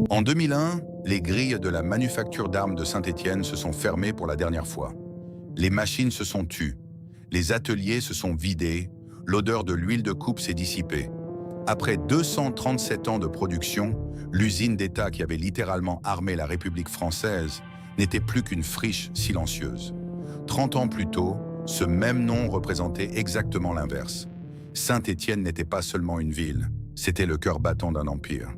En 2001, les grilles de la manufacture d'armes de Saint-Étienne se sont fermées pour la dernière fois. Les machines se sont tues, les ateliers se sont vidés, l'odeur de l'huile de coupe s'est dissipée. Après 237 ans de production, l'usine d'État qui avait littéralement armé la République française n'était plus qu'une friche silencieuse. 30 ans plus tôt, ce même nom représentait exactement l'inverse. Saint-Étienne n'était pas seulement une ville, c'était le cœur battant d'un empire.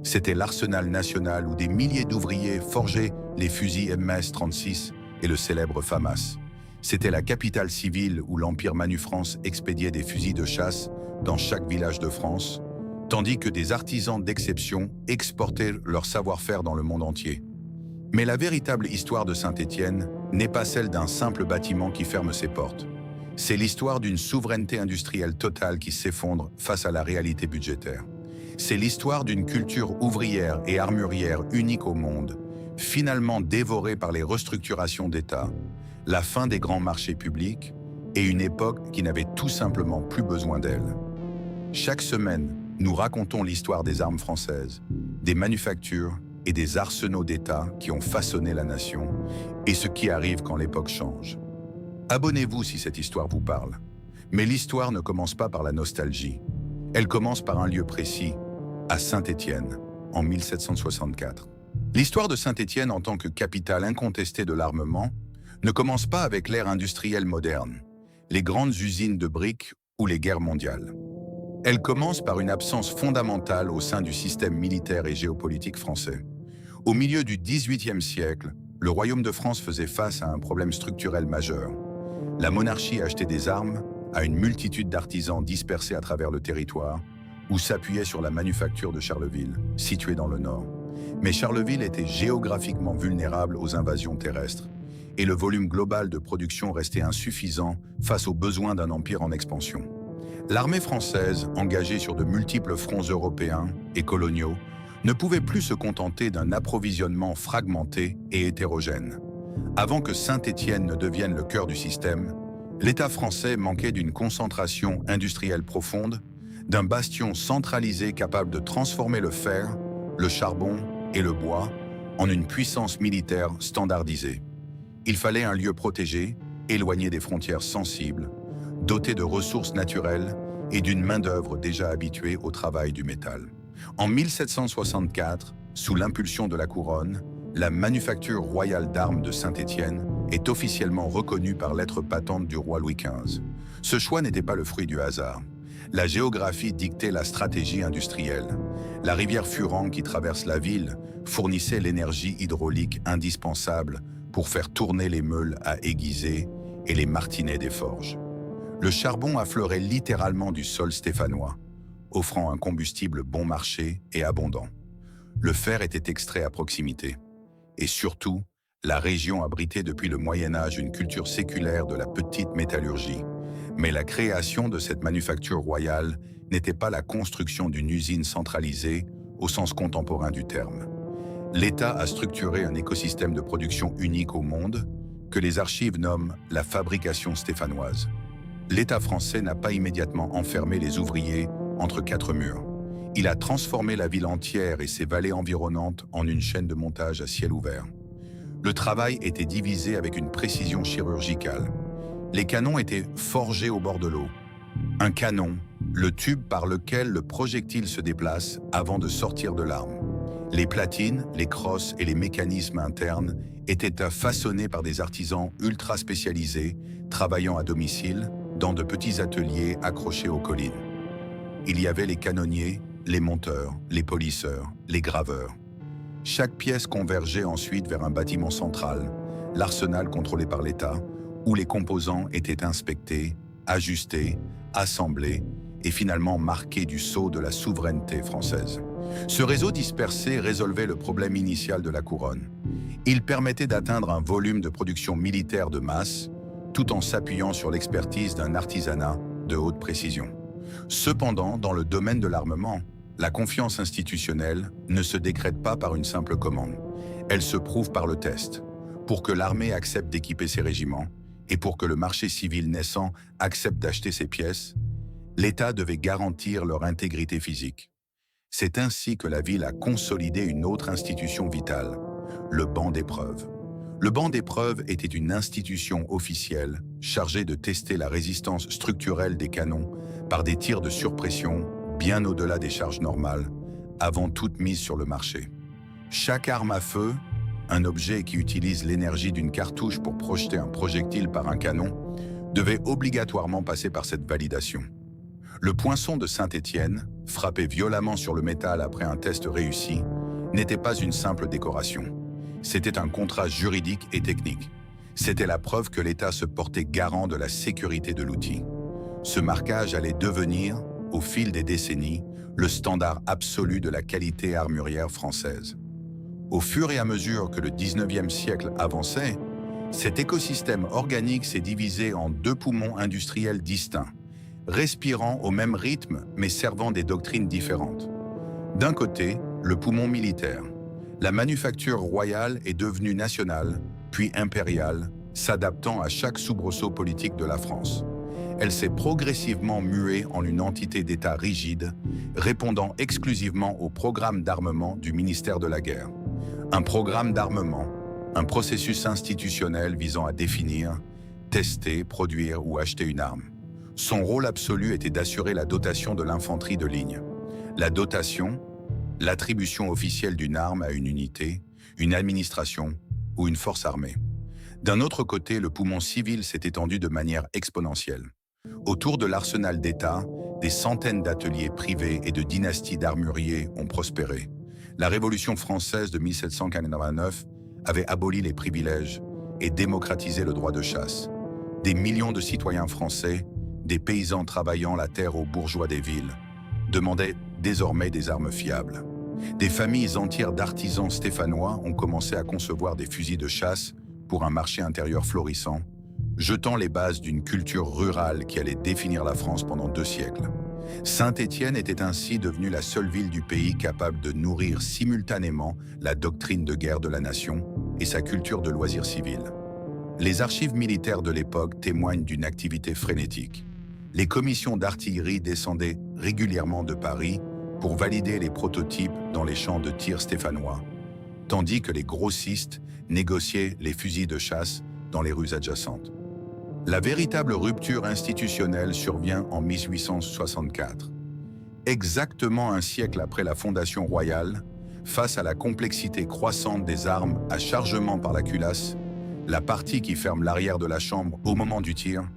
C'était l'arsenal national où des milliers d'ouvriers forgeaient les fusils MS-36 et le célèbre FAMAS. C'était la capitale civile où l'Empire Manufrance expédiait des fusils de chasse dans chaque village de France, tandis que des artisans d'exception exportaient leur savoir-faire dans le monde entier. Mais la véritable histoire de Saint-Étienne n'est pas celle d'un simple bâtiment qui ferme ses portes. C'est l'histoire d'une souveraineté industrielle totale qui s'effondre face à la réalité budgétaire. C'est l'histoire d'une culture ouvrière et armurière unique au monde, finalement dévorée par les restructurations d'État, la fin des grands marchés publics et une époque qui n'avait tout simplement plus besoin d'elle. Chaque semaine, nous racontons l'histoire des armes françaises, des manufactures et des arsenaux d'État qui ont façonné la nation et ce qui arrive quand l'époque change. Abonnez-vous si cette histoire vous parle. Mais l'histoire ne commence pas par la nostalgie. Elle commence par un lieu précis, à Saint-Étienne, en 1764. L'histoire de Saint-Étienne en tant que capitale incontestée de l'armement ne commence pas avec l'ère industrielle moderne, les grandes usines de briques ou les guerres mondiales. Elle commence par une absence fondamentale au sein du système militaire et géopolitique français. Au milieu du XVIIIe siècle, le Royaume de France faisait face à un problème structurel majeur. La monarchie achetait des armes à une multitude d'artisans dispersés à travers le territoire ou s'appuyait sur la manufacture de Charleville, située dans le nord. Mais Charleville était géographiquement vulnérable aux invasions terrestres et le volume global de production restait insuffisant face aux besoins d'un empire en expansion. L'armée française, engagée sur de multiples fronts européens et coloniaux, ne pouvait plus se contenter d'un approvisionnement fragmenté et hétérogène. Avant que Saint-Étienne ne devienne le cœur du système, l'État français manquait d'une concentration industrielle profonde, d'un bastion centralisé capable de transformer le fer, le charbon et le bois en une puissance militaire standardisée. Il fallait un lieu protégé, éloigné des frontières sensibles, doté de ressources naturelles et d'une main-d'œuvre déjà habituée au travail du métal. En 1764, sous l'impulsion de la couronne, la manufacture royale d'armes de Saint-Étienne est officiellement reconnue par lettre patente du roi Louis XV. Ce choix n'était pas le fruit du hasard. La géographie dictait la stratégie industrielle. La rivière Furan qui traverse la ville fournissait l'énergie hydraulique indispensable pour faire tourner les meules à aiguiser et les martinets des forges. Le charbon affleurait littéralement du sol stéphanois, offrant un combustible bon marché et abondant. Le fer était extrait à proximité. Et surtout, la région abritait depuis le Moyen-Âge une culture séculaire de la petite métallurgie. Mais la création de cette manufacture royale n'était pas la construction d'une usine centralisée au sens contemporain du terme. L'État a structuré un écosystème de production unique au monde que les archives nomment la fabrication stéphanoise. L'État français n'a pas immédiatement enfermé les ouvriers entre quatre murs. Il a transformé la ville entière et ses vallées environnantes en une chaîne de montage à ciel ouvert. Le travail était divisé avec une précision chirurgicale. Les canons étaient forgés au bord de l'eau. Un canon, le tube par lequel le projectile se déplace avant de sortir de l'arme. Les platines, les crosses et les mécanismes internes étaient façonnés par des artisans ultra spécialisés, travaillant à domicile, dans de petits ateliers accrochés aux collines. Il y avait les canonniers, les monteurs, les polisseurs, les graveurs. Chaque pièce convergeait ensuite vers un bâtiment central, l'arsenal contrôlé par l'État, où les composants étaient inspectés, ajustés, assemblés et finalement marqués du sceau de la souveraineté française. Ce réseau dispersé résolvait le problème initial de la couronne. Il permettait d'atteindre un volume de production militaire de masse, tout en s'appuyant sur l'expertise d'un artisanat de haute précision. Cependant, dans le domaine de l'armement, la confiance institutionnelle ne se décrète pas par une simple commande. Elle se prouve par le test. Pour que l'armée accepte d'équiper ses régiments et pour que le marché civil naissant accepte d'acheter ses pièces, l'État devait garantir leur intégrité physique. C'est ainsi que la ville a consolidé une autre institution vitale, le banc d'épreuves. Le banc d'épreuves était une institution officielle chargée de tester la résistance structurelle des canons par des tirs de surpression bien au-delà des charges normales, avant toute mise sur le marché. Chaque arme à feu, un objet qui utilise l'énergie d'une cartouche pour projeter un projectile par un canon, devait obligatoirement passer par cette validation. Le poinçon de Saint-Étienne, frappé violemment sur le métal après un test réussi, n'était pas une simple décoration. C'était un contrat juridique et technique. C'était la preuve que l'État se portait garant de la sécurité de l'outil. Ce marquage allait devenir, au fil des décennies, le standard absolu de la qualité armurière française. Au fur et à mesure que le 19e siècle avançait, cet écosystème organique s'est divisé en deux poumons industriels distincts, respirant au même rythme mais servant des doctrines différentes. D'un côté, le poumon militaire. La manufacture royale est devenue nationale, puis impériale, s'adaptant à chaque soubresaut politique de la France. Elle s'est progressivement muée en une entité d'État rigide, répondant exclusivement au programme d'armement du ministère de la Guerre. Un programme d'armement, un processus institutionnel visant à définir, tester, produire ou acheter une arme. Son rôle absolu était d'assurer la dotation de l'infanterie de ligne. La dotation, l'attribution officielle d'une arme à une unité, une administration ou une force armée. D'un autre côté, le poumon civil s'est étendu de manière exponentielle. Autour de l'arsenal d'État, des centaines d'ateliers privés et de dynasties d'armuriers ont prospéré. La Révolution française de 1789 avait aboli les privilèges et démocratisé le droit de chasse. Des millions de citoyens français, des paysans travaillant la terre aux bourgeois des villes, demandaient désormais des armes fiables. Des familles entières d'artisans stéphanois ont commencé à concevoir des fusils de chasse pour un marché intérieur florissant, jetant les bases d'une culture rurale qui allait définir la France pendant 2 siècles. Saint-Étienne était ainsi devenue la seule ville du pays capable de nourrir simultanément la doctrine de guerre de la nation et sa culture de loisirs civils. Les archives militaires de l'époque témoignent d'une activité frénétique. Les commissions d'artillerie descendaient régulièrement de Paris pour valider les prototypes dans les champs de tir stéphanois, tandis que les grossistes négociaient les fusils de chasse dans les rues adjacentes. La véritable rupture institutionnelle survient en 1864. Exactement un siècle après la fondation royale, face à la complexité croissante des armes à chargement par la culasse, la partie qui ferme l'arrière de la chambre au moment du tir,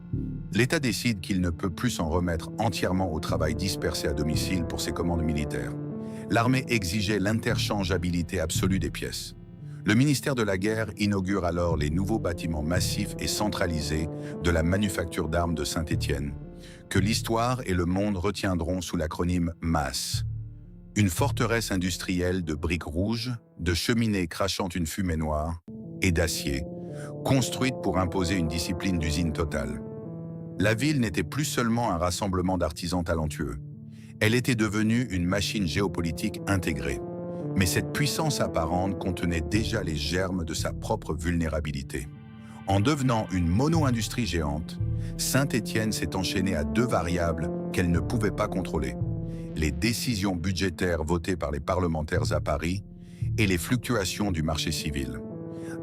l'État décide qu'il ne peut plus s'en remettre entièrement au travail dispersé à domicile pour ses commandes militaires. L'armée exigeait l'interchangeabilité absolue des pièces. Le ministère de la Guerre inaugure alors les nouveaux bâtiments massifs et centralisés de la manufacture d'armes de Saint-Étienne, que l'histoire et le monde retiendront sous l'acronyme MAS. Une forteresse industrielle de briques rouges, de cheminées crachant une fumée noire et d'acier, construite pour imposer une discipline d'usine totale. La ville n'était plus seulement un rassemblement d'artisans talentueux. Elle était devenue une machine géopolitique intégrée. Mais cette puissance apparente contenait déjà les germes de sa propre vulnérabilité. En devenant une mono-industrie géante, Saint-Étienne s'est enchaînée à 2 variables qu'elle ne pouvait pas contrôler: les décisions budgétaires votées par les parlementaires à Paris et les fluctuations du marché civil.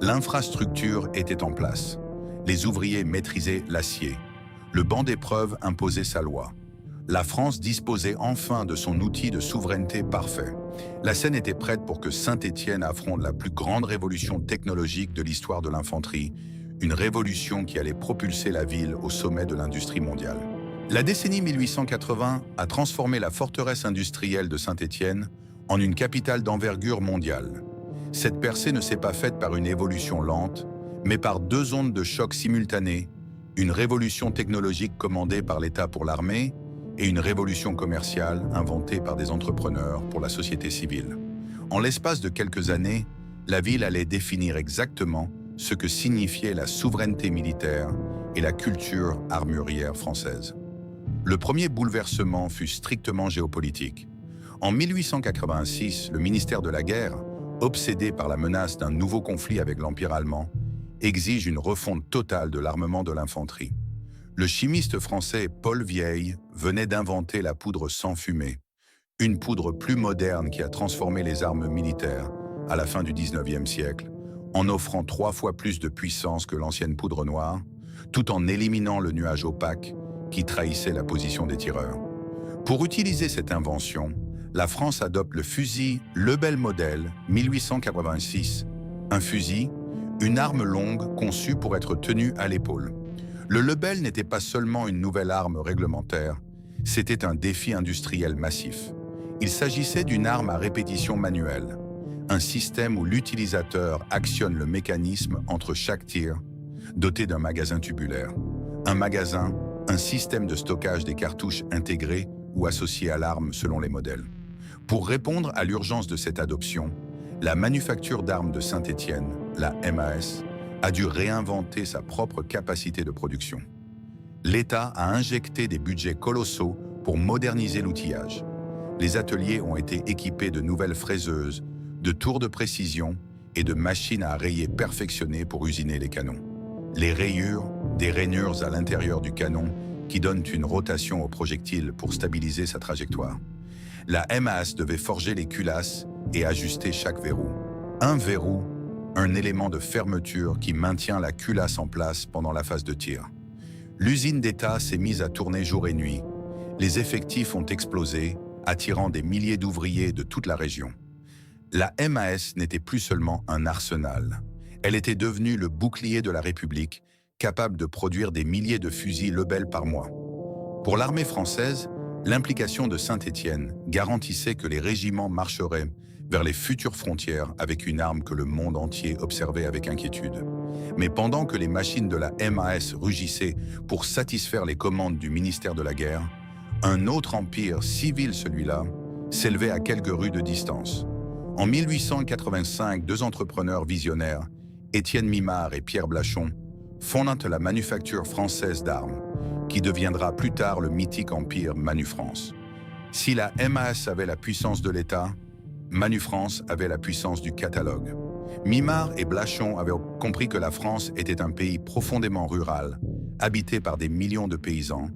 L'infrastructure était en place. Les ouvriers maîtrisaient l'acier. Le banc d'épreuves imposait sa loi. La France disposait enfin de son outil de souveraineté parfait. La scène était prête pour que Saint-Étienne affronte la plus grande révolution technologique de l'histoire de l'infanterie, une révolution qui allait propulser la ville au sommet de l'industrie mondiale. La décennie 1880 a transformé la forteresse industrielle de Saint-Étienne en une capitale d'envergure mondiale. Cette percée ne s'est pas faite par une évolution lente, mais par 2 ondes de choc simultanées, une révolution technologique commandée par l'État pour l'armée et une révolution commerciale inventée par des entrepreneurs pour la société civile. En l'espace de quelques années, la ville allait définir exactement ce que signifiait la souveraineté militaire et la culture armurière française. Le premier bouleversement fut strictement géopolitique. En 1886, le ministère de la Guerre, obsédé par la menace d'un nouveau conflit avec l'Empire allemand, exige une refonte totale de l'armement de l'infanterie. Le chimiste français Paul Vieille venait d'inventer la poudre sans fumée, Une poudre plus moderne qui a transformé les armes militaires à la fin du 19e siècle, en offrant 3 fois plus de puissance que l'ancienne poudre noire, tout en éliminant le nuage opaque qui trahissait la position des tireurs. Pour utiliser cette invention, la France adopte le fusil Lebel Model 1886, un fusil, une arme longue conçue pour être tenue à l'épaule. Le Lebel n'était pas seulement une nouvelle arme réglementaire, c'était un défi industriel massif. Il s'agissait d'une arme à répétition manuelle, un système où l'utilisateur actionne le mécanisme entre chaque tir, doté d'un magasin tubulaire. Un magasin, un système de stockage des cartouches intégrés ou associés à l'arme selon les modèles. Pour répondre à l'urgence de cette adoption, la manufacture d'armes de Saint-Étienne, la MAS, a dû réinventer sa propre capacité de production. L'État a injecté des budgets colossaux pour moderniser l'outillage. Les ateliers ont été équipés de nouvelles fraiseuses, de tours de précision et de machines à rayer perfectionnées pour usiner les canons. Les rayures, des rainures à l'intérieur du canon qui donnent une rotation au projectile pour stabiliser sa trajectoire. La MAS devait forger les culasses et ajuster chaque verrou. Un verrou, un élément de fermeture qui maintient la culasse en place pendant la phase de tir. L'usine d'État s'est mise à tourner jour et nuit. Les effectifs ont explosé, attirant des milliers d'ouvriers de toute la région. La MAS n'était plus seulement un arsenal. Elle était devenue le bouclier de la République, capable de produire des milliers de fusils Lebel par mois. Pour l'armée française, l'implication de Saint-Étienne garantissait que les régiments marcheraient vers les futures frontières avec une arme que le monde entier observait avec inquiétude. Mais pendant que les machines de la MAS rugissaient pour satisfaire les commandes du ministère de la Guerre, un autre empire, civil celui-là, s'élevait à quelques rues de distance. En 1885, 2 entrepreneurs visionnaires, Étienne Mimard et Pierre Blachon, fondent la manufacture française d'armes, qui deviendra plus tard le mythique empire Manufrance. Si la MAS avait la puissance de l'État, Manufrance avait la puissance du catalogue. Mimard et Blachon avaient compris que la France était un pays profondément rural, habité par des millions de paysans,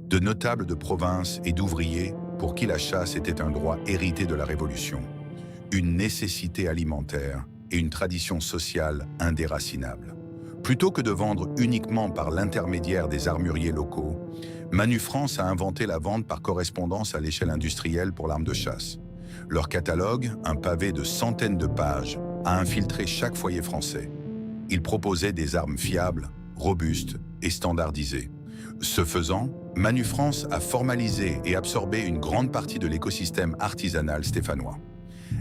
de notables de province et d'ouvriers pour qui la chasse était un droit hérité de la Révolution, une nécessité alimentaire et une tradition sociale indéracinable. Plutôt que de vendre uniquement par l'intermédiaire des armuriers locaux, Manufrance a inventé la vente par correspondance à l'échelle industrielle pour l'arme de chasse. Leur catalogue, un pavé de centaines de pages, a infiltré chaque foyer français. Ils proposaient des armes fiables, robustes et standardisées. Ce faisant, Manufrance a formalisé et absorbé une grande partie de l'écosystème artisanal stéphanois.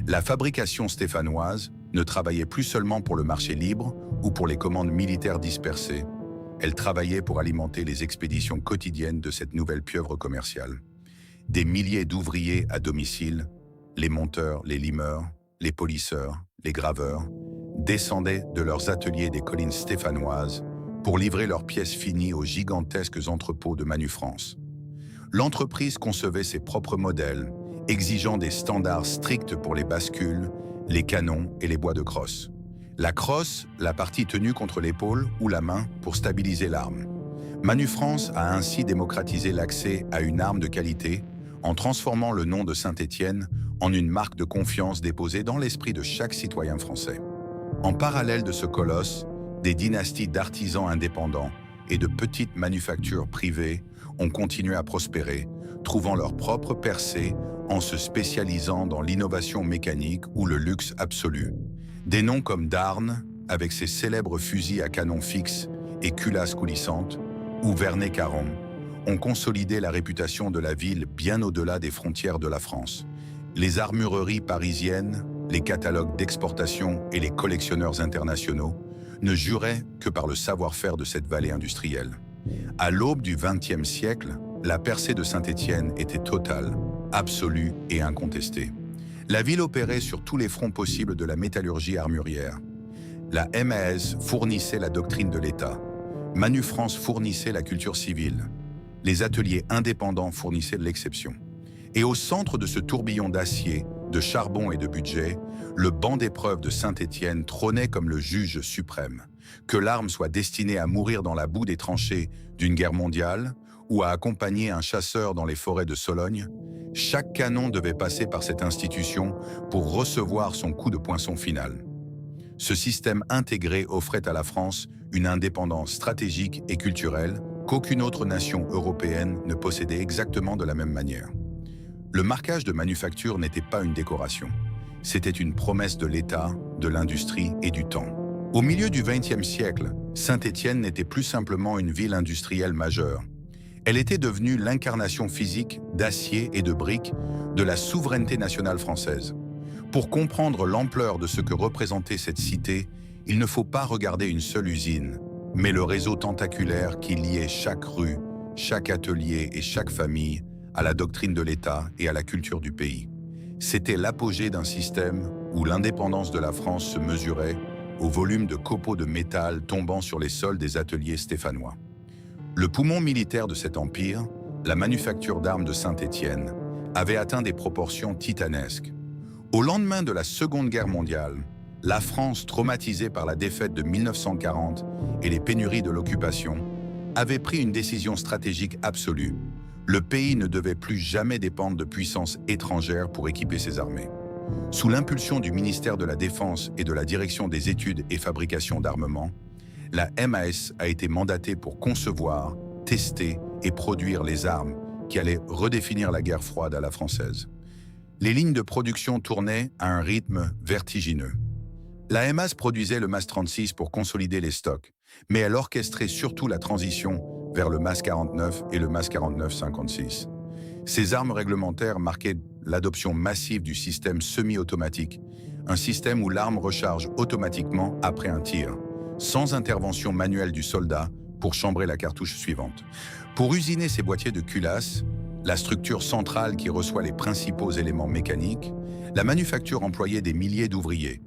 La fabrication stéphanoise ne travaillait plus seulement pour le marché libre ou pour les commandes militaires dispersées, elle travaillait pour alimenter les expéditions quotidiennes de cette nouvelle pieuvre commerciale. Des milliers d'ouvriers à domicile, les monteurs, les limeurs, les polisseurs, les graveurs, descendaient de leurs ateliers des collines stéphanoises pour livrer leurs pièces finies aux gigantesques entrepôts de Manufrance. L'entreprise concevait ses propres modèles, exigeant des standards stricts pour les bascules, les canons et les bois de crosse. La crosse, la partie tenue contre l'épaule ou la main pour stabiliser l'arme. Manufrance a ainsi démocratisé l'accès à une arme de qualité en transformant le nom de Saint-Étienne en une marque de confiance déposée dans l'esprit de chaque citoyen français. En parallèle de ce colosse, des dynasties d'artisans indépendants et de petites manufactures privées ont continué à prospérer, trouvant leur propre percée en se spécialisant dans l'innovation mécanique ou le luxe absolu. Des noms comme Darne, avec ses célèbres fusils à canon fixe et culasses coulissantes, ou Vernet-Caron, ont consolidé la réputation de la ville bien au-delà des frontières de la France. Les armureries parisiennes, les catalogues d'exportation et les collectionneurs internationaux ne juraient que par le savoir-faire de cette vallée industrielle. À l'aube du XXe siècle, la percée de Saint-Étienne était totale, absolue et incontestée. La ville opérait sur tous les fronts possibles de la métallurgie armurière. La MAS fournissait la doctrine de l'État. Manufrance fournissait la culture civile. Les ateliers indépendants fournissaient de l'exception. Et au centre de ce tourbillon d'acier, de charbon et de budget, le banc d'épreuve de Saint-Étienne trônait comme le juge suprême. Que l'arme soit destinée à mourir dans la boue des tranchées d'une guerre mondiale ou à accompagner un chasseur dans les forêts de Sologne, chaque canon devait passer par cette institution pour recevoir son coup de poinçon final. Ce système intégré offrait à la France une indépendance stratégique et culturelle qu'aucune autre nation européenne ne possédait exactement de la même manière. Le marquage de manufacture n'était pas une décoration. C'était une promesse de l'État, de l'industrie et du temps. Au milieu du XXe siècle, Saint-Étienne n'était plus simplement une ville industrielle majeure. Elle était devenue l'incarnation physique d'acier et de briques de la souveraineté nationale française. Pour comprendre l'ampleur de ce que représentait cette cité, il ne faut pas regarder une seule usine, mais le réseau tentaculaire qui liait chaque rue, chaque atelier et chaque famille à la doctrine de l'État et à la culture du pays. C'était l'apogée d'un système où l'indépendance de la France se mesurait au volume de copeaux de métal tombant sur les sols des ateliers stéphanois. Le poumon militaire de cet empire, la manufacture d'armes de Saint-Étienne, avait atteint des proportions titanesques. Au lendemain de la Seconde Guerre mondiale, la France, traumatisée par la défaite de 1940 et les pénuries de l'occupation, avait pris une décision stratégique absolue. Le pays ne devait plus jamais dépendre de puissances étrangères pour équiper ses armées. Sous l'impulsion du ministère de la Défense et de la Direction des études et fabrication d'armement, la MAS a été mandatée pour concevoir, tester et produire les armes qui allaient redéfinir la guerre froide à la française. Les lignes de production tournaient à un rythme vertigineux. La MAS produisait le MAS 36 pour consolider les stocks, mais elle orchestrait surtout la transition vers le MAS 49 et le MAS 49-56. Ces armes réglementaires marquaient l'adoption massive du système semi-automatique, un système où l'arme recharge automatiquement après un tir, sans intervention manuelle du soldat pour chambrer la cartouche suivante. Pour usiner ces boîtiers de culasse, la structure centrale qui reçoit les principaux éléments mécaniques, la manufacture employait des milliers d'ouvriers.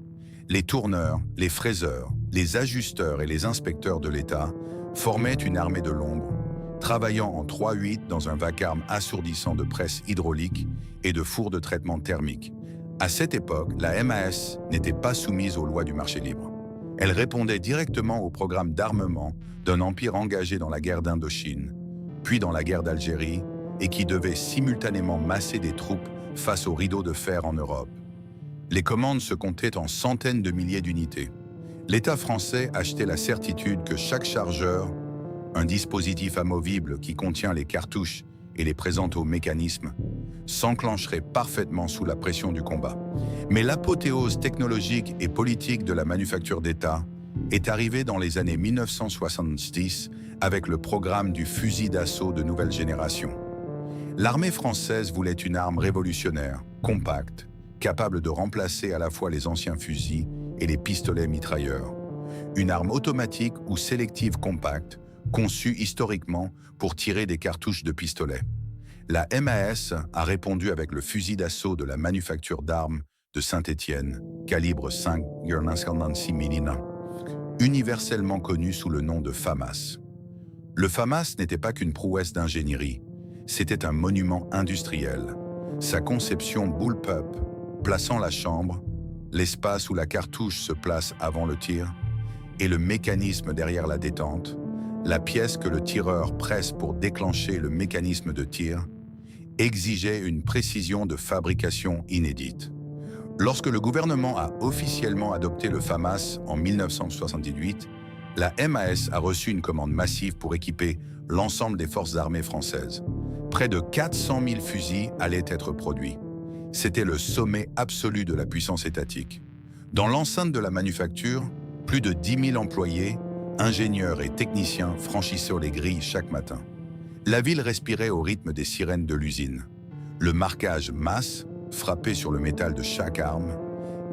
Les tourneurs, les fraiseurs, les ajusteurs et les inspecteurs de l'État formaient une armée de l'ombre, travaillant en 3-8 dans un vacarme assourdissant de presses hydrauliques et de fours de traitement thermique. À cette époque, la MAS n'était pas soumise aux lois du marché libre. Elle répondait directement au programme d'armement d'un empire engagé dans la guerre d'Indochine, puis dans la guerre d'Algérie, et qui devait simultanément masser des troupes face au rideau de fer en Europe. Les commandes se comptaient en centaines de milliers d'unités. L'État français achetait la certitude que chaque chargeur, un dispositif amovible qui contient les cartouches et les présente au mécanisme, s'enclencherait parfaitement sous la pression du combat. Mais l'apothéose technologique et politique de la manufacture d'État est arrivée dans les années 1970 avec le programme du fusil d'assaut de nouvelle génération. L'armée française voulait une arme révolutionnaire, compacte, capable de remplacer à la fois les anciens fusils et les pistolets mitrailleurs. Une arme automatique ou sélective compacte, conçue historiquement pour tirer des cartouches de pistolet. La MAS a répondu avec le fusil d'assaut de la manufacture d'armes de Saint-Étienne, calibre 5,56 mm, universellement connu sous le nom de FAMAS. Le FAMAS n'était pas qu'une prouesse d'ingénierie, c'était un monument industriel. Sa conception bullpup, plaçant la chambre, l'espace où la cartouche se place avant le tir, et le mécanisme derrière la détente, la pièce que le tireur presse pour déclencher le mécanisme de tir, exigeait une précision de fabrication inédite. Lorsque le gouvernement a officiellement adopté le FAMAS en 1978, la MAS a reçu une commande massive pour équiper l'ensemble des forces armées françaises. Près de 400 000 fusils allaient être produits. C'était le sommet absolu de la puissance étatique. Dans l'enceinte de la manufacture, plus de 10 000 employés, ingénieurs et techniciens franchissaient les grilles chaque matin. La ville respirait au rythme des sirènes de l'usine. Le marquage MAS, frappé sur le métal de chaque arme,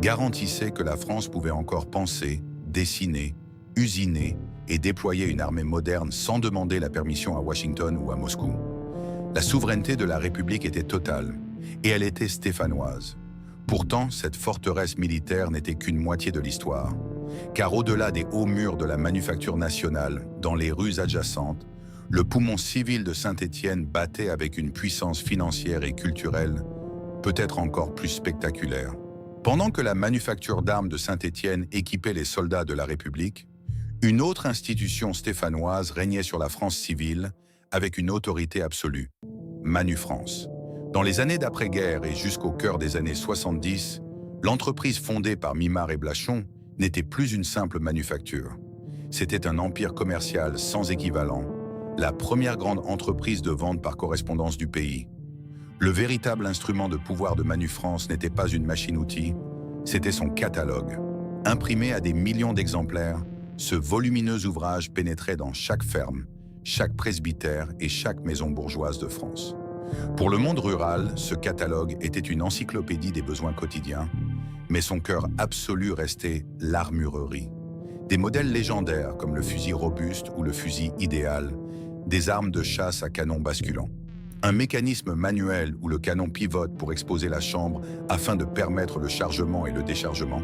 garantissait que la France pouvait encore penser, dessiner, usiner et déployer une armée moderne sans demander la permission à Washington ou à Moscou. La souveraineté de la République était totale, et elle était stéphanoise. Pourtant, cette forteresse militaire n'était qu'une moitié de l'histoire, car au-delà des hauts murs de la manufacture nationale, dans les rues adjacentes, le poumon civil de Saint-Étienne battait avec une puissance financière et culturelle peut-être encore plus spectaculaire. Pendant que la manufacture d'armes de Saint-Étienne équipait les soldats de la République, une autre institution stéphanoise régnait sur la France civile avec une autorité absolue. Manu France. Dans les années d'après-guerre et jusqu'au cœur des années 70, l'entreprise fondée par Mimard et Blachon n'était plus une simple manufacture. C'était un empire commercial sans équivalent, la première grande entreprise de vente par correspondance du pays. Le véritable instrument de pouvoir de Manu France n'était pas une machine-outil, c'était son catalogue. Imprimé à des millions d'exemplaires, ce volumineux ouvrage pénétrait dans chaque ferme, chaque presbytère et chaque maison bourgeoise de France. Pour le monde rural, ce catalogue était une encyclopédie des besoins quotidiens, mais son cœur absolu restait l'armurerie. Des modèles légendaires comme le fusil robuste ou le fusil idéal, des armes de chasse à canon basculant. Un mécanisme manuel où le canon pivote pour exposer la chambre afin de permettre le chargement et le déchargement,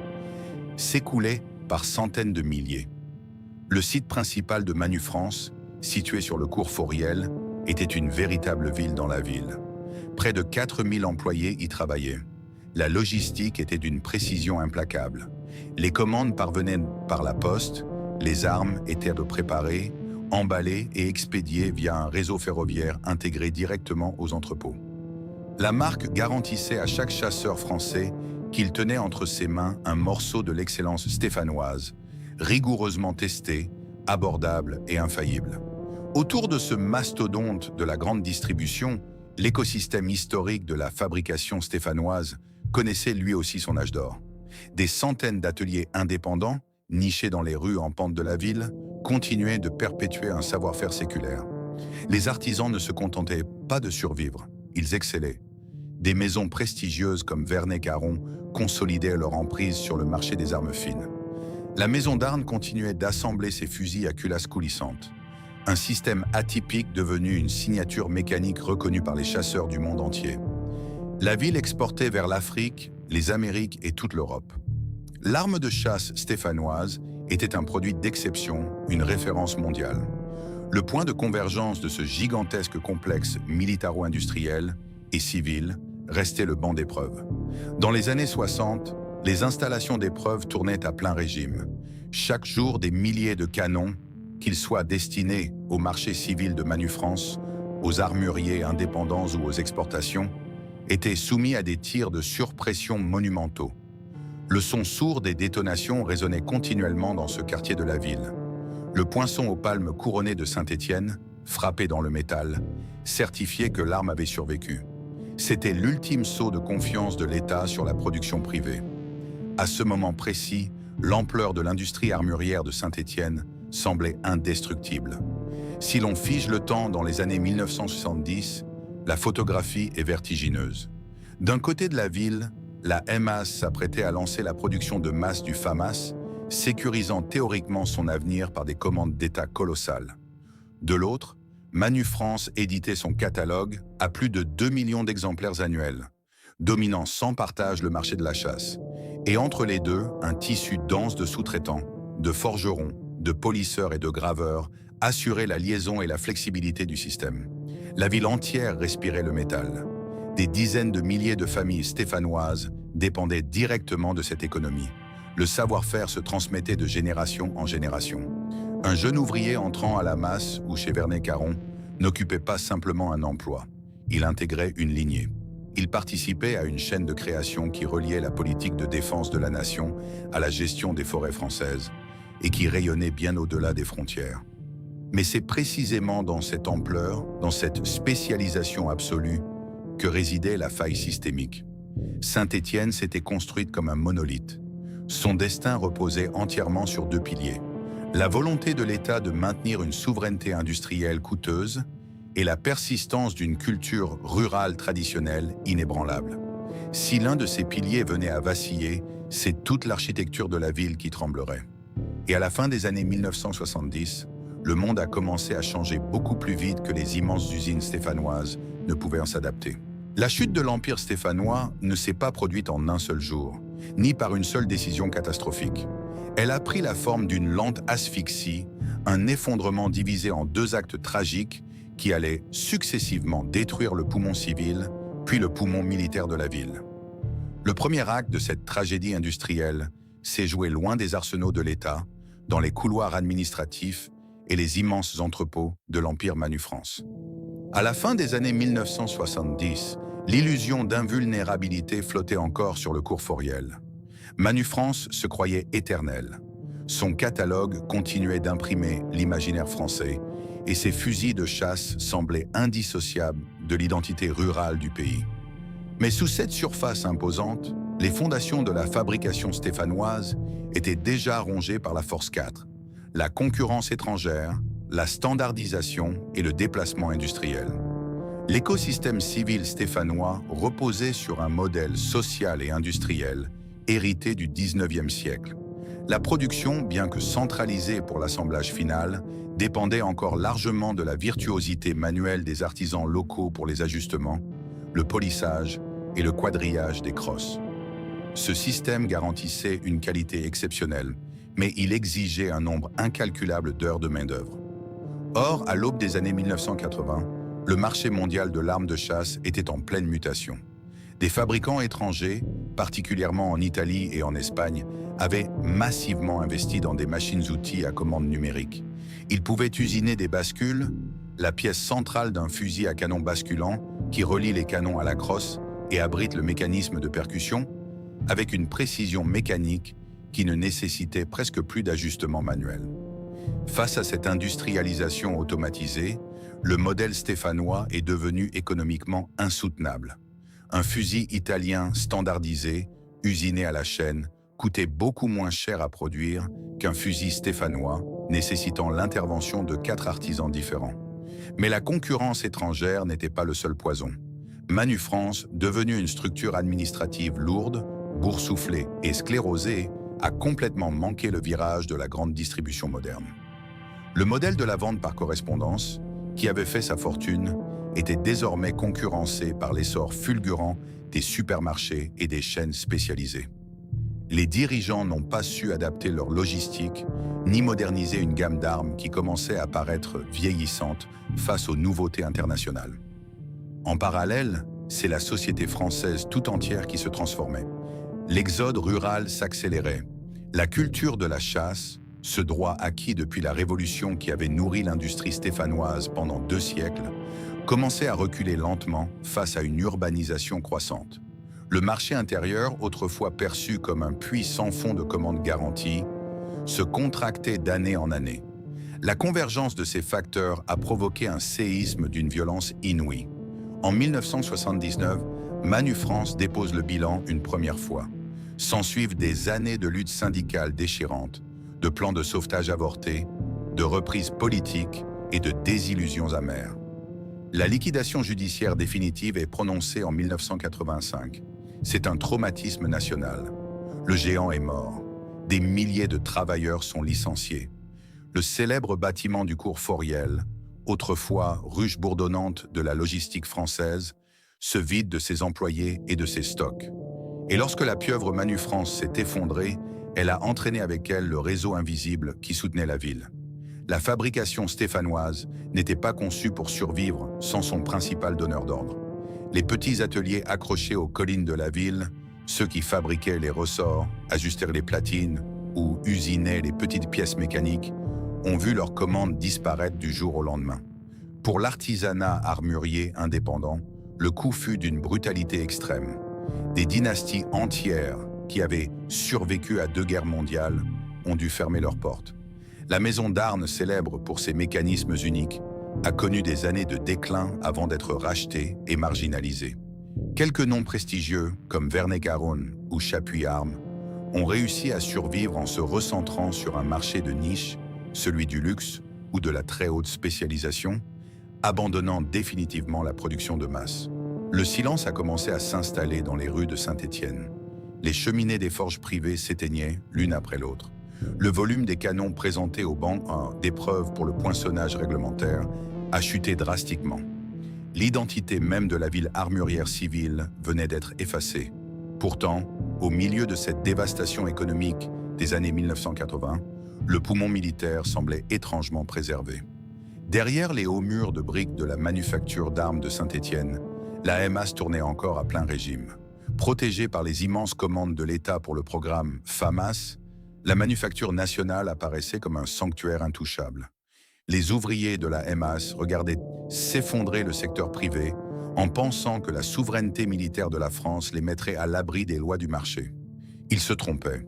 s'écoulait par centaines de milliers. Le site principal de Manu France, situé sur le cours Fauriel, était une véritable ville dans la ville. Près de 4000 employés y travaillaient. La logistique était d'une précision implacable. Les commandes parvenaient par la poste, les armes étaient préparées, emballées et expédiées via un réseau ferroviaire intégré directement aux entrepôts. La marque garantissait à chaque chasseur français qu'il tenait entre ses mains un morceau de l'excellence stéphanoise, rigoureusement testé, abordable et infaillible. Autour de ce mastodonte de la grande distribution, l'écosystème historique de la fabrication stéphanoise connaissait lui aussi son âge d'or. Des centaines d'ateliers indépendants, nichés dans les rues en pente de la ville, continuaient de perpétuer un savoir-faire séculaire. Les artisans ne se contentaient pas de survivre, ils excellaient. Des maisons prestigieuses comme Vernet-Caron consolidaient leur emprise sur le marché des armes fines. La maison d'Arnes continuait d'assembler ses fusils à culasse coulissante. Un système atypique devenu une signature mécanique reconnue par les chasseurs du monde entier. La ville exportait vers l'Afrique, les Amériques et toute l'Europe. L'arme de chasse stéphanoise était un produit d'exception, une référence mondiale. Le point de convergence de ce gigantesque complexe militaro-industriel et civil restait le banc d'épreuves. Dans les années 60, les installations d'épreuves tournaient à plein régime. Chaque jour, des milliers de canons, qu'ils soient destinés au marché civil de Manu France, aux armuriers indépendants ou aux exportations, étaient soumis à des tirs de surpression monumentaux. Le son sourd des détonations résonnait continuellement dans ce quartier de la ville. Le poinçon aux palmes couronné de Saint-Étienne, frappé dans le métal, certifiait que l'arme avait survécu. C'était l'ultime saut de confiance de l'État sur la production privée. À ce moment précis, l'ampleur de l'industrie armurière de Saint-Étienne semblait indestructible. Si l'on fige le temps dans les années 1970, la photographie est vertigineuse. D'un côté de la ville, la MAS s'apprêtait à lancer la production de masse du FAMAS, sécurisant théoriquement son avenir par des commandes d'État colossales. De l'autre, Manu France éditait son catalogue à plus de 2 millions d'exemplaires annuels, dominant sans partage le marché de la chasse. Et entre les deux, un tissu dense de sous-traitants, de forgerons, de polisseurs et de graveurs assurait la liaison et la flexibilité du système. La ville entière respirait le métal. Des dizaines de milliers de familles stéphanoises dépendaient directement de cette économie. Le savoir-faire se transmettait de génération en génération. Un jeune ouvrier entrant à la masse ou chez Vernet-Caron n'occupait pas simplement un emploi. Il intégrait une lignée. Il participait à une chaîne de création qui reliait la politique de défense de la nation à la gestion des forêts françaises et qui rayonnait bien au-delà des frontières. Mais c'est précisément dans cette ampleur, dans cette spécialisation absolue, que résidait la faille systémique. Saint-Étienne s'était construite comme un monolithe. Son destin reposait entièrement sur deux piliers. La volonté de l'État de maintenir une souveraineté industrielle coûteuse et la persistance d'une culture rurale traditionnelle inébranlable. Si l'un de ces piliers venait à vaciller, c'est toute l'architecture de la ville qui tremblerait. Et à la fin des années 1970, le monde a commencé à changer beaucoup plus vite que les immenses usines stéphanoises ne pouvaient en s'adapter. La chute de l'Empire stéphanois ne s'est pas produite en un seul jour, ni par une seule décision catastrophique. Elle a pris la forme d'une lente asphyxie, un effondrement divisé en deux actes tragiques qui allaient successivement détruire le poumon civil, puis le poumon militaire de la ville. Le premier acte de cette tragédie industrielle s'est joué loin des arsenaux de l'État, dans les couloirs administratifs et les immenses entrepôts de l'Empire Manufrance. À la fin des années 1970, l'illusion d'invulnérabilité flottait encore sur le cours Foriel. Manufrance se croyait éternel. Son catalogue continuait d'imprimer l'imaginaire français et ses fusils de chasse semblaient indissociables de l'identité rurale du pays. Mais sous cette surface imposante, les fondations de la fabrication stéphanoise étaient déjà rongées par la force 4, la concurrence étrangère, la standardisation et le déplacement industriel. L'écosystème civil stéphanois reposait sur un modèle social et industriel hérité du XIXe siècle. La production, bien que centralisée pour l'assemblage final, dépendait encore largement de la virtuosité manuelle des artisans locaux pour les ajustements, le polissage et le quadrillage des crosses. Ce système garantissait une qualité exceptionnelle, mais il exigeait un nombre incalculable d'heures de main-d'œuvre. Or, à l'aube des années 1980, le marché mondial de l'arme de chasse était en pleine mutation. Des fabricants étrangers, particulièrement en Italie et en Espagne, avaient massivement investi dans des machines-outils à commande numérique. Ils pouvaient usiner des bascules, la pièce centrale d'un fusil à canon basculant qui relie les canons à la crosse et abrite le mécanisme de percussion, avec une précision mécanique qui ne nécessitait presque plus d'ajustement manuel. Face à cette industrialisation automatisée, le modèle stéphanois est devenu économiquement insoutenable. Un fusil italien standardisé, usiné à la chaîne, coûtait beaucoup moins cher à produire qu'un fusil stéphanois, nécessitant l'intervention de 4 artisans différents. Mais la concurrence étrangère n'était pas le seul poison. Manufrance, devenue une structure administrative lourde, boursouflée et sclérosée, a complètement manqué le virage de la grande distribution moderne. Le modèle de la vente par correspondance, qui avait fait sa fortune, était désormais concurrencé par l'essor fulgurant des supermarchés et des chaînes spécialisées. Les dirigeants n'ont pas su adapter leur logistique, ni moderniser une gamme d'armes qui commençait à paraître vieillissante face aux nouveautés internationales. En parallèle, c'est la société française tout entière qui se transformait. L'exode rural s'accélérait. La culture de la chasse, ce droit acquis depuis la Révolution qui avait nourri l'industrie stéphanoise pendant 2 siècles, commençait à reculer lentement face à une urbanisation croissante. Le marché intérieur, autrefois perçu comme un puits sans fond de commandes garanties, se contractait d'année en année. La convergence de ces facteurs a provoqué un séisme d'une violence inouïe. En 1979, Manufrance dépose le bilan une première fois. S'ensuivent des années de luttes syndicales déchirantes, de plans de sauvetage avortés, de reprises politiques et de désillusions amères. La liquidation judiciaire définitive est prononcée en 1985. C'est un traumatisme national. Le géant est mort. Des milliers de travailleurs sont licenciés. Le célèbre bâtiment du cours Foriel, autrefois ruche bourdonnante de la logistique française, se vide de ses employés et de ses stocks. Et lorsque la pieuvre Manufrance s'est effondrée, elle a entraîné avec elle le réseau invisible qui soutenait la ville. La fabrication stéphanoise n'était pas conçue pour survivre sans son principal donneur d'ordre. Les petits ateliers accrochés aux collines de la ville, ceux qui fabriquaient les ressorts, ajustèrent les platines ou usinaient les petites pièces mécaniques, ont vu leurs commandes disparaître du jour au lendemain. Pour l'artisanat armurier indépendant, le coup fut d'une brutalité extrême. Des dynasties entières qui avaient survécu à 2 guerres mondiales ont dû fermer leurs portes. La maison d'Arnes, célèbre pour ses mécanismes uniques, a connu des années de déclin avant d'être rachetée et marginalisée. Quelques noms prestigieux, comme Vernet-Garonne ou Chapuis Armes, ont réussi à survivre en se recentrant sur un marché de niche, celui du luxe ou de la très haute spécialisation, abandonnant définitivement la production de masse. Le silence a commencé à s'installer dans les rues de Saint-Étienne. Les cheminées des forges privées s'éteignaient l'une après l'autre. Le volume des canons présentés au banc d'épreuves pour le poinçonnage réglementaire a chuté drastiquement. L'identité même de la ville armurière civile venait d'être effacée. Pourtant, au milieu de cette dévastation économique des années 1980, le poumon militaire semblait étrangement préservé. Derrière les hauts murs de briques de la manufacture d'armes de Saint-Étienne, la MAS tournait encore à plein régime. Protégée par les immenses commandes de l'État pour le programme FAMAS, la manufacture nationale apparaissait comme un sanctuaire intouchable. Les ouvriers de la MAS regardaient s'effondrer le secteur privé en pensant que la souveraineté militaire de la France les mettrait à l'abri des lois du marché. Ils se trompaient,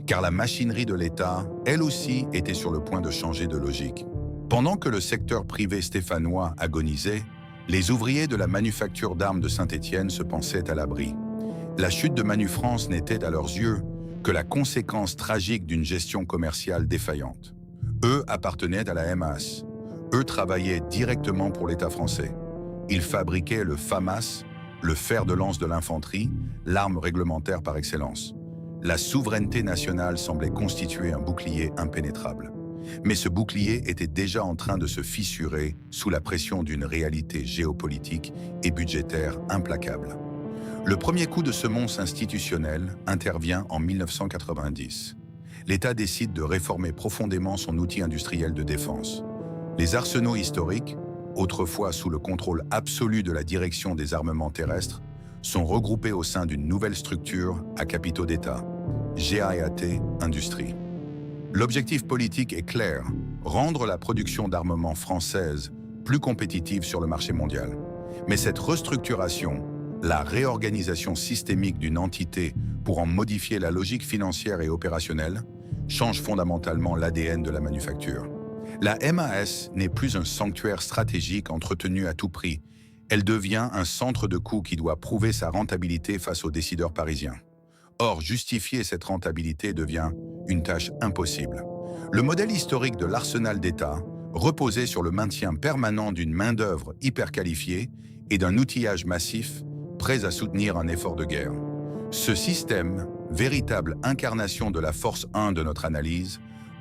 car la machinerie de l'État, elle aussi, était sur le point de changer de logique. Pendant que le secteur privé stéphanois agonisait, les ouvriers de la manufacture d'armes de Saint-Étienne se pensaient à l'abri. La chute de Manufrance n'était à leurs yeux que la conséquence tragique d'une gestion commerciale défaillante. Eux appartenaient à la MAS. Eux travaillaient directement pour l'État français. Ils fabriquaient le FAMAS, le fer de lance de l'infanterie, l'arme réglementaire par excellence. La souveraineté nationale semblait constituer un bouclier impénétrable. Mais ce bouclier était déjà en train de se fissurer sous la pression d'une réalité géopolitique et budgétaire implacable. Le premier coup de semonce institutionnel intervient en 1990. L'État décide de réformer profondément son outil industriel de défense. Les arsenaux historiques, autrefois sous le contrôle absolu de la direction des armements terrestres, sont regroupés au sein d'une nouvelle structure à capitaux d'État, GAEAT Industrie. L'objectif politique est clair, rendre la production d'armement française plus compétitive sur le marché mondial. Mais cette restructuration, la réorganisation systémique d'une entité pour en modifier la logique financière et opérationnelle, change fondamentalement l'ADN de la manufacture. La MAS n'est plus un sanctuaire stratégique entretenu à tout prix. Elle devient un centre de coûts qui doit prouver sa rentabilité face aux décideurs parisiens. Or, justifier cette rentabilité devient une tâche impossible. Le modèle historique de l'arsenal d'État reposait sur le maintien permanent d'une main-d'œuvre hyper qualifiée et d'un outillage massif prêt à soutenir un effort de guerre. Ce système, véritable incarnation de la force 1 de notre analyse,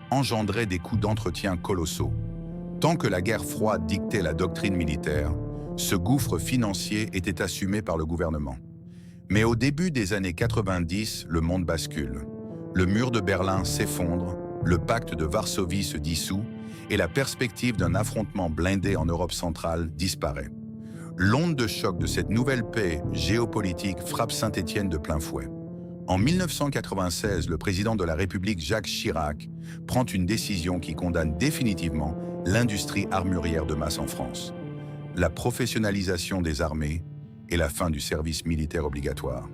engendrait des coûts d'entretien colossaux. Tant que la guerre froide dictait la doctrine militaire, ce gouffre financier était assumé par le gouvernement. Mais au début des années 90, le monde bascule. Le mur de Berlin s'effondre, le pacte de Varsovie se dissout et la perspective d'un affrontement blindé en Europe centrale disparaît. L'onde de choc de cette nouvelle paix géopolitique frappe Saint-Étienne de plein fouet. En 1996, le président de la République Jacques Chirac prend une décision qui condamne définitivement l'industrie armurière de masse en France. La professionnalisation des armées et la fin du service militaire obligatoire.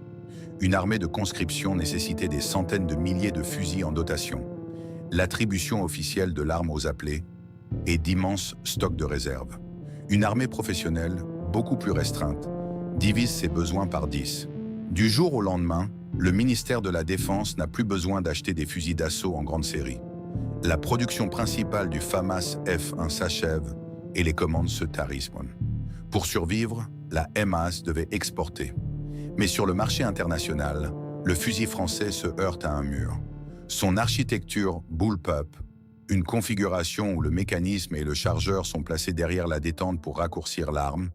Une armée de conscription nécessitait des centaines de milliers de fusils en dotation, l'attribution officielle de l'arme aux appelés et d'immenses stocks de réserve. Une armée professionnelle, beaucoup plus restreinte, divise ses besoins par 10. Du jour au lendemain, le ministère de la Défense n'a plus besoin d'acheter des fusils d'assaut en grande série. La production principale du FAMAS F1 s'achève et les commandes se tarissent. Pour survivre, la MAS devait exporter. Mais sur le marché international, le fusil français se heurte à un mur. Son architecture bullpup, une configuration où le mécanisme et le chargeur sont placés derrière la détente pour raccourcir l'arme,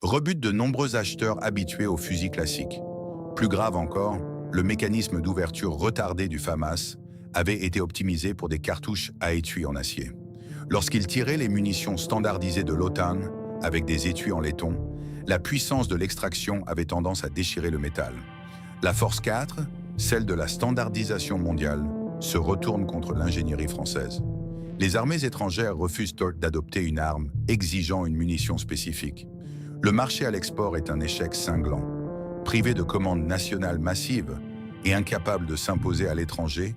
rebute de nombreux acheteurs habitués aux fusils classiques. Plus grave encore, le mécanisme d'ouverture retardé du FAMAS avait été optimisé pour des cartouches à étui en acier. Lorsqu'il tirait les munitions standardisées de l'OTAN, avec des étuis en laiton, la puissance de l'extraction avait tendance à déchirer le métal. La Force 4, celle de la standardisation mondiale, se retourne contre l'ingénierie française. Les armées étrangères refusent d'adopter une arme exigeant une munition spécifique. Le marché à l'export est un échec cinglant. Privé de commandes nationales massives et incapable de s'imposer à l'étranger,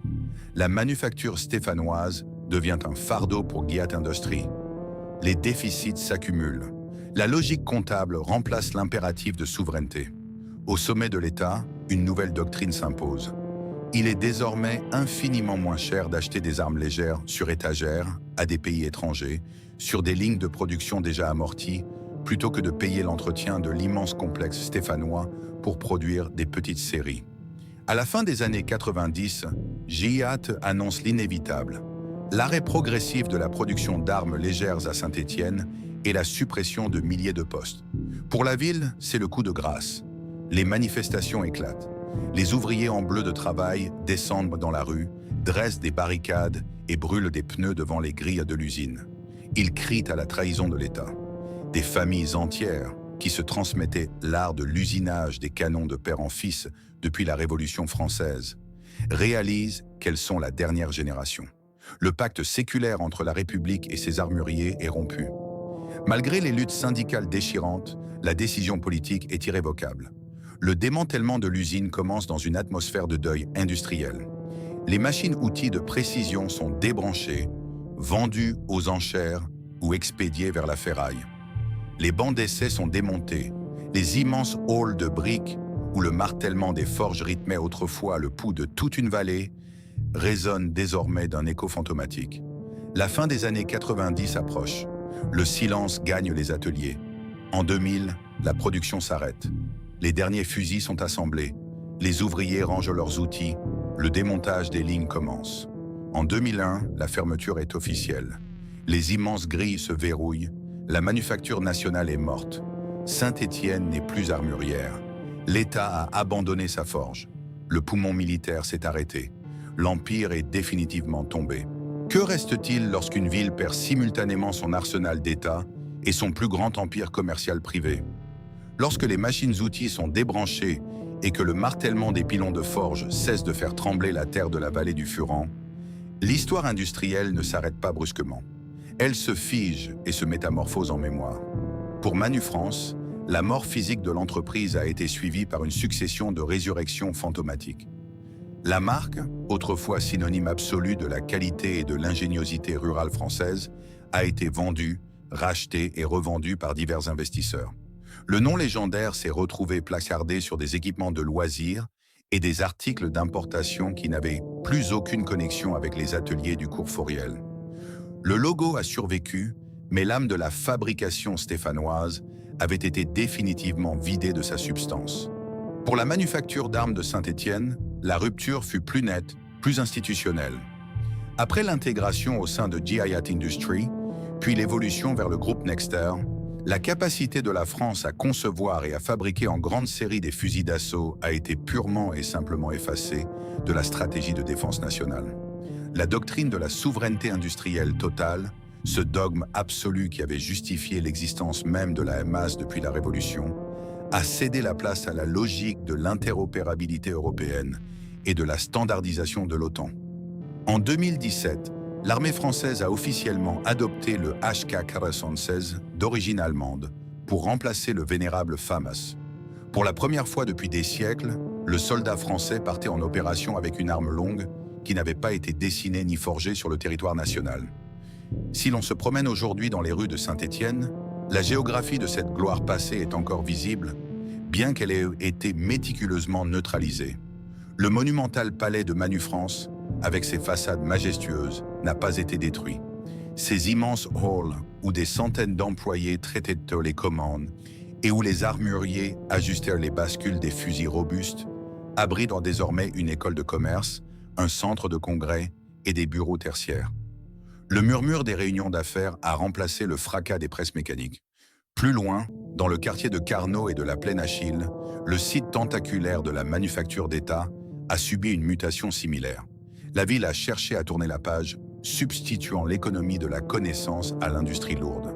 la manufacture stéphanoise devient un fardeau pour GAEAT Industries. Les déficits s'accumulent. La logique comptable remplace l'impératif de souveraineté. Au sommet de l'État, une nouvelle doctrine s'impose. Il est désormais infiniment moins cher d'acheter des armes légères sur étagère à des pays étrangers, sur des lignes de production déjà amorties, plutôt que de payer l'entretien de l'immense complexe stéphanois pour produire des petites séries. À la fin des années 90, GAEAT annonce l'inévitable. L'arrêt progressif de la production d'armes légères à Saint-Étienne et la suppression de milliers de postes. Pour la ville, c'est le coup de grâce. Les manifestations éclatent. Les ouvriers en bleu de travail descendent dans la rue, dressent des barricades et brûlent des pneus devant les grilles de l'usine. Ils crient à la trahison de l'État. Des familles entières, qui se transmettaient l'art de l'usinage des canons de père en fils depuis la Révolution française, réalisent qu'elles sont la dernière génération. Le pacte séculaire entre la République et ses armuriers est rompu. Malgré les luttes syndicales déchirantes, la décision politique est irrévocable. Le démantèlement de l'usine commence dans une atmosphère de deuil industriel. Les machines-outils de précision sont débranchées, vendues aux enchères ou expédiées vers la ferraille. Les bancs d'essai sont démontés. Les immenses halls de briques où le martèlement des forges rythmait autrefois le pouls de toute une vallée résonnent désormais d'un écho fantomatique. La fin des années 90 approche. Le silence gagne les ateliers. En 2000, la production s'arrête. Les derniers fusils sont assemblés. Les ouvriers rangent leurs outils. Le démontage des lignes commence. En 2001, la fermeture est officielle. Les immenses grilles se verrouillent. La manufacture nationale est morte. Saint-Étienne n'est plus armurière. L'État a abandonné sa forge. Le poumon militaire s'est arrêté. L'Empire est définitivement tombé. Que reste-t-il lorsqu'une ville perd simultanément son arsenal d'État et son plus grand empire commercial privé? Lorsque les machines-outils sont débranchées et que le martèlement des pilons de forge cesse de faire trembler la terre de la vallée du Furan, l'histoire industrielle ne s'arrête pas brusquement. Elle se fige et se métamorphose en mémoire. Pour Manufrance, la mort physique de l'entreprise a été suivie par une succession de résurrections fantomatiques. La marque, autrefois synonyme absolu de la qualité et de l'ingéniosité rurale française, a été vendue, rachetée et revendue par divers investisseurs. Le nom légendaire s'est retrouvé placardé sur des équipements de loisirs et des articles d'importation qui n'avaient plus aucune connexion avec les ateliers du cours Fauriel. Le logo a survécu, mais l'âme de la fabrication stéphanoise avait été définitivement vidée de sa substance. Pour la manufacture d'armes de Saint-Étienne, la rupture fut plus nette, plus institutionnelle. Après l'intégration au sein de Giat Industries, puis l'évolution vers le groupe Nexter, la capacité de la France à concevoir et à fabriquer en grande série des fusils d'assaut a été purement et simplement effacée de la stratégie de défense nationale. La doctrine de la souveraineté industrielle totale, ce dogme absolu qui avait justifié l'existence même de la MAS depuis la Révolution, a cédé la place à la logique de l'interopérabilité européenne et de la standardisation de l'OTAN. En 2017, l'armée française a officiellement adopté le HK-416 d'origine allemande pour remplacer le vénérable FAMAS. Pour la première fois depuis des siècles, le soldat français partait en opération avec une arme longue qui n'avait pas été dessinée ni forgée sur le territoire national. Si l'on se promène aujourd'hui dans les rues de Saint-Étienne, la géographie de cette gloire passée est encore visible, bien qu'elle ait été méticuleusement neutralisée. Le monumental palais de Manufrance, avec ses façades majestueuses, n'a pas été détruit. Ces immenses halls, où des centaines d'employés traitaient les commandes et où les armuriers ajustèrent les bascules des fusils robustes, abritent désormais une école de commerce, un centre de congrès et des bureaux tertiaires. Le murmure des réunions d'affaires a remplacé le fracas des presses mécaniques. Plus loin, dans le quartier de Carnot et de la Plaine Achille, le site tentaculaire de la manufacture d'État a subi une mutation similaire. La ville a cherché à tourner la page, substituant l'économie de la connaissance à l'industrie lourde.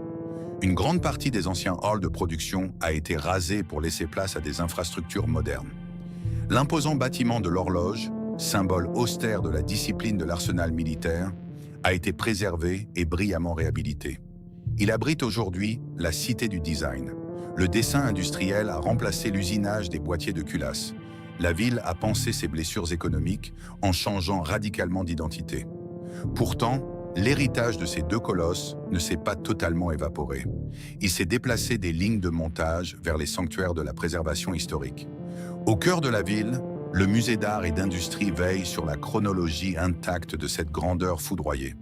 Une grande partie des anciens halls de production a été rasée pour laisser place à des infrastructures modernes. L'imposant bâtiment de l'horloge, symbole austère de la discipline de l'arsenal militaire, a été préservé et brillamment réhabilité. Il abrite aujourd'hui la cité du design. Le dessin industriel a remplacé l'usinage des boîtiers de culasse. La ville a pansé ses blessures économiques en changeant radicalement d'identité. Pourtant, l'héritage de ces deux colosses ne s'est pas totalement évaporé. Il s'est déplacé des lignes de montage vers les sanctuaires de la préservation historique. Au cœur de la ville, le musée d'art et d'industrie veille sur la chronologie intacte de cette grandeur foudroyée.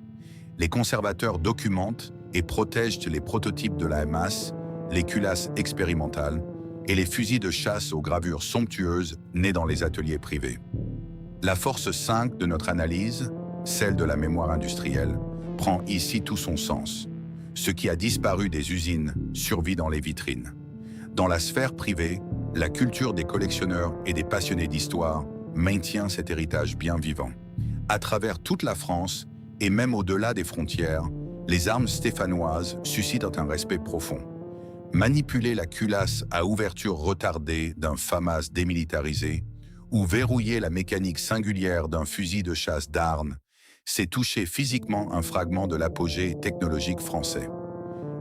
Les conservateurs documentent et protègent les prototypes de la MAS, les culasses expérimentales et les fusils de chasse aux gravures somptueuses nés dans les ateliers privés. La force 5 de notre analyse, celle de la mémoire industrielle, prend ici tout son sens. Ce qui a disparu des usines survit dans les vitrines. Dans la sphère privée, la culture des collectionneurs et des passionnés d'histoire maintient cet héritage bien vivant. À travers toute la France, et même au-delà des frontières, les armes stéphanoises suscitent un respect profond. Manipuler la culasse à ouverture retardée d'un FAMAS démilitarisé ou verrouiller la mécanique singulière d'un fusil de chasse d'Arnes, C'est toucher physiquement un fragment de l'apogée technologique français.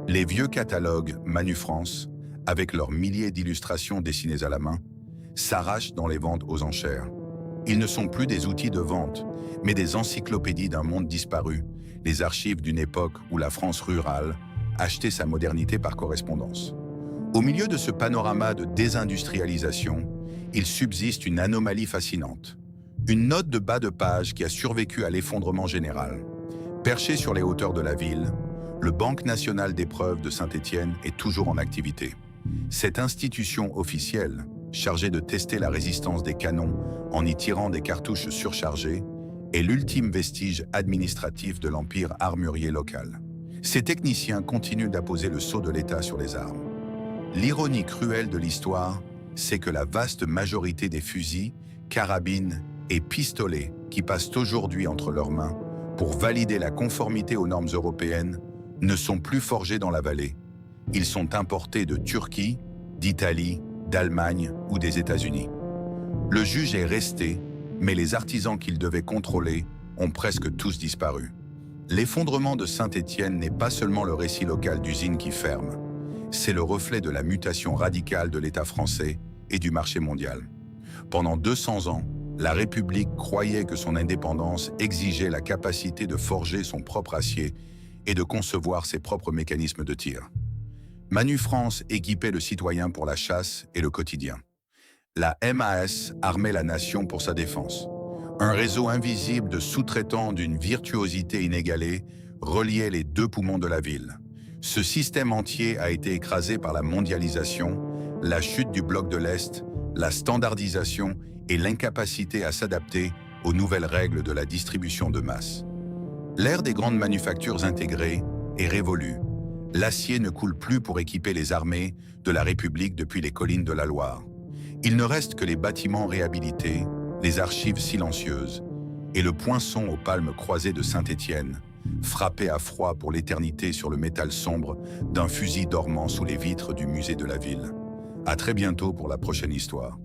Les vieux catalogues Manu France, avec leurs milliers d'illustrations dessinées à la main, s'arrachent dans les ventes aux enchères. Ils ne sont plus des outils de vente, mais des encyclopédies d'un monde disparu, les archives d'une époque où la France rurale achetait sa modernité par correspondance. Au milieu de ce panorama de désindustrialisation, il subsiste une anomalie fascinante. Une note de bas de page qui a survécu à l'effondrement général. Perché sur les hauteurs de la ville, le Banque nationale d'épreuves de Saint-Étienne est toujours en activité. Cette institution officielle, chargée de tester la résistance des canons en y tirant des cartouches surchargées, est l'ultime vestige administratif de l'empire armurier local. Ces techniciens continuent d'apposer le sceau de l'État sur les armes. L'ironie cruelle de l'histoire, c'est que la vaste majorité des fusils, carabines et pistolets qui passent aujourd'hui entre leurs mains pour valider la conformité aux normes européennes ne sont plus forgés dans la vallée. Ils sont importés de Turquie, d'Italie, d'Allemagne ou des États-Unis. Le juge est resté, mais les artisans qu'il devait contrôler ont presque tous disparu. L'effondrement de Saint-Étienne n'est pas seulement le récit local d'usines qui ferment, c'est le reflet de la mutation radicale de l'État français et du marché mondial. Pendant 200 ans, la République croyait que son indépendance exigeait la capacité de forger son propre acier et de concevoir ses propres mécanismes de tir. Manu France équipait le citoyen pour la chasse et le quotidien. La MAS armait la nation pour sa défense. Un réseau invisible de sous-traitants d'une virtuosité inégalée reliait les deux poumons de la ville. Ce système entier a été écrasé par la mondialisation, la chute du bloc de l'Est, la standardisation et l'incapacité à s'adapter aux nouvelles règles de la distribution de masse. L'ère des grandes manufactures intégrées est révolue. L'acier ne coule plus pour équiper les armées de la République depuis les collines de la Loire. Il ne reste que les bâtiments réhabilités, les archives silencieuses et le poinçon aux palmes croisées de Saint-Étienne, frappé à froid pour l'éternité sur le métal sombre d'un fusil dormant sous les vitres du musée de la ville. À très bientôt pour la prochaine histoire.